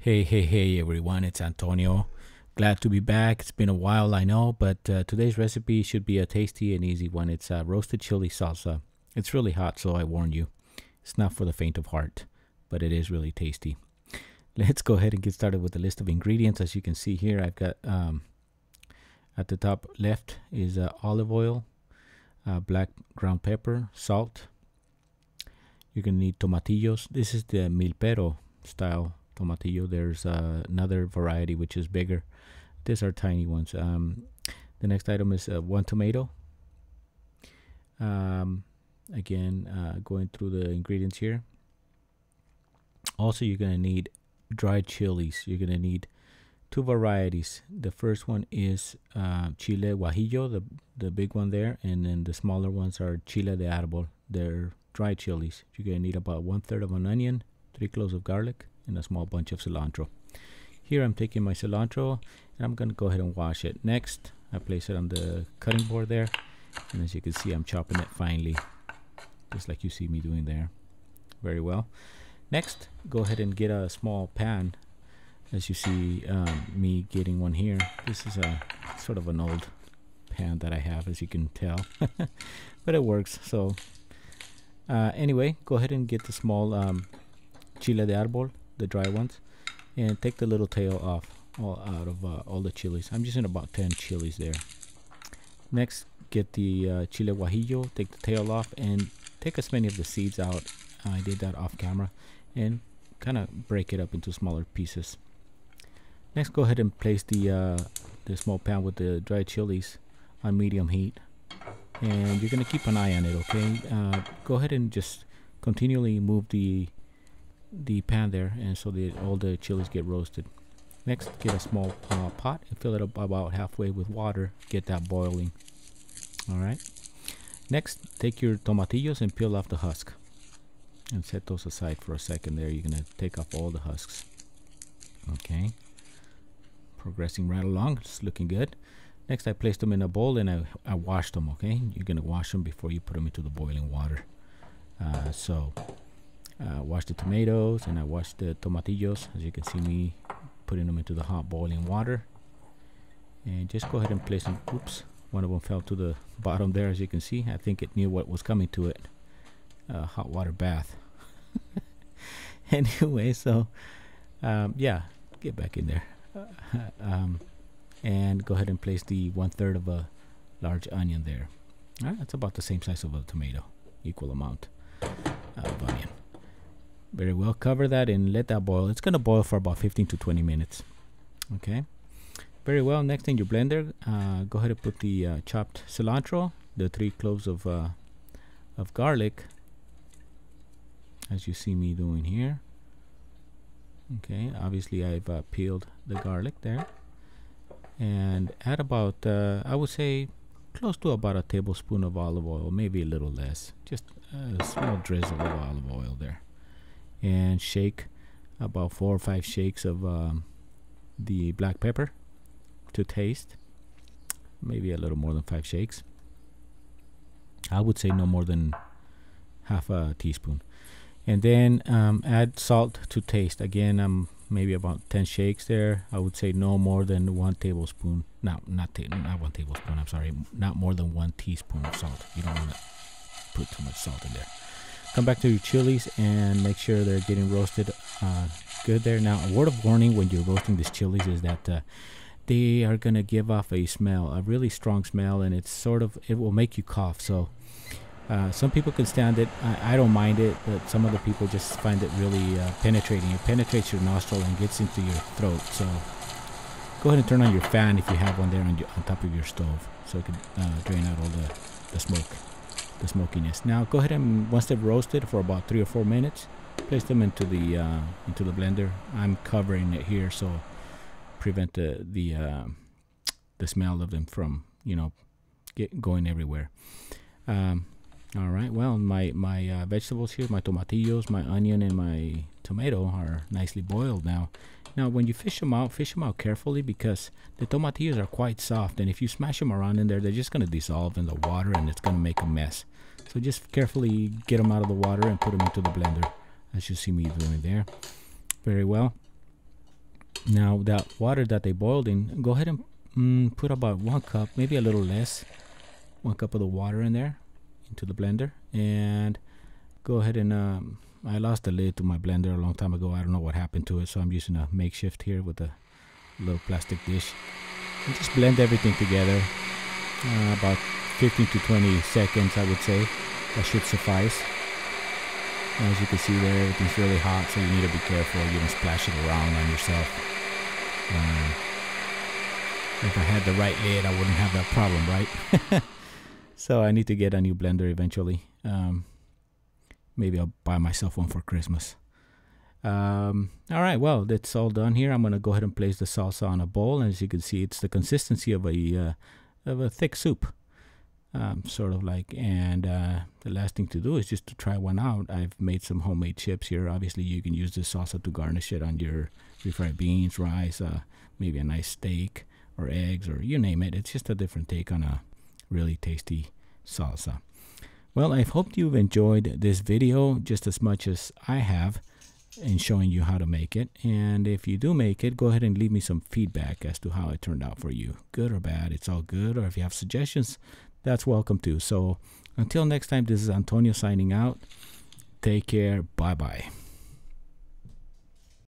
Hey everyone, it's Antonio. Glad to be back. It's been a while, I know, but today's recipe should be a tasty and easy one. It's roasted chili salsa. It's really hot, so I warn you. It's not for the faint of heart, but it is really tasty. Let's go ahead and get started with the list of ingredients. As you can see here, I've got at the top left is olive oil, black ground pepper, salt. You're going to need tomatillos. This is the milpero style tomatillo. There's another variety which is bigger. These are tiny ones. The next item is 1 tomato. Again, going through the ingredients here. Also, you're going to need dried chilies. You're going to need 2 varieties. The first one is chile guajillo, the big one there, and then the smaller ones are chile de arbol. They're dried chilies. You're going to need about 1/3 of an onion, 3 cloves of garlic, and a small bunch of cilantro. Here I'm taking my cilantro and I'm going to go ahead and wash it. Next, I place it on the cutting board there, and as you can see, I'm chopping it finely, just like you see me doing there. Very well. Next, go ahead and get a small pan. As you see me getting one here. This is a sort of an old pan that I have, as you can tell, but it works. So anyway, go ahead and get the small chile de arbol, the dry ones, and take the little tail off out of all the chilies. I'm using about 10 chilies there. Next, get the chile guajillo, take the tail off, and take as many of the seeds out. I did that off camera, and kind of break it up into smaller pieces. Next, go ahead and place the small pan with the dried chilies on medium heat, and you're going to keep an eye on it, okay? Go ahead and just continually move the pan there, and so that all the chilies get roasted. Next, get a small pot and fill it up about halfway with water. Get that boiling. All right. Next, take your tomatillos and peel off the husk, and set those aside for a second there. You're gonna take off all the husks. Okay. Progressing right along. It's looking good. Next, I placed them in a bowl and I washed them. Okay. You're gonna wash them before you put them into the boiling water. Wash the tomatoes, and I washed the tomatillos, as you can see me putting them into the hot boiling water. And just go ahead and place them. Oops, one of them fell to the bottom there, as you can see. I think it knew what was coming to it. Hot water bath. Anyway, so yeah, get back in there. And go ahead and place the 1/3 of a large onion there. All right, that's about the same size of a tomato, equal amount of onion. Very well. Cover that and let that boil. It's going to boil for about 15 to 20 minutes. Okay. Very well. Next, in your blender, go ahead and put the chopped cilantro, the 3 cloves of garlic, as you see me doing here. Okay. Obviously, I've peeled the garlic there, and add about I would say close to about a tablespoon of olive oil, maybe a little less. Just a small drizzle of olive oil there. And shake about 4 or 5 shakes of the black pepper to taste. Maybe a little more than 5 shakes. I would say no more than half a teaspoon. And then add salt to taste. Again, maybe about 10 shakes there. I would say no more than 1 tablespoon. Not 1 tablespoon. I'm sorry. Not more than 1 teaspoon of salt. You don't want to put too much salt in there. Come back to your chilies and make sure they're getting roasted good there. Now, a word of warning when you're roasting these chilies is that they are going to give off a smell, a really strong smell, and it will make you cough. So some people can stand it. I don't mind it, but some other people just find it really penetrating. It penetrates your nostril and gets into your throat. So go ahead and turn on your fan if you have one there on top of your stove, so it can drain out all the smoke. The smokiness. Now go ahead and, once they've roasted for about 3 or 4 minutes, place them into the blender. I'm covering it here so prevent the smell of them from going everywhere. All right. Well, my vegetables here, my tomatillos, my onion, and my tomato are nicely boiled now. Now, when you fish them out carefully, because the tomatillos are quite soft, and if you smash them around in there, they're just going to dissolve in the water, and it's going to make a mess. So just carefully get them out of the water and put them into the blender, as you see me doing there. Very well. Now that water that they boiled in, go ahead and put about 1 cup, maybe a little less, 1 cup of the water in there into the blender, and go ahead and I lost the lid to my blender a long time ago. I don't know what happened to it, so I'm using a makeshift here with a little plastic dish. And just blend everything together. About 15 to 20 seconds, I would say. That should suffice. As you can see there, everything's really hot, so you need to be careful. You don't splash it around on yourself. If I had the right lid, I wouldn't have that problem, right? So I need to get a new blender eventually. Maybe I'll buy myself one for Christmas. All right, well, that's all done here. I'm going to go ahead and place the salsa on a bowl. As you can see, it's the consistency of a thick soup. Sort of like, and the last thing to do is just to try one out. I've made some homemade chips here. Obviously, you can use this salsa to garnish it on your refried beans, rice, maybe a nice steak or eggs, or you name it. It's just a different take on a really tasty salsa. Well, I hope you've enjoyed this video just as much as I have in showing you how to make it. And if you do make it, go ahead and leave me some feedback as to how it turned out for you. Good or bad, it's all good. Or if you have suggestions, that's welcome too. So until next time, this is Antonio signing out. Take care. Bye-bye.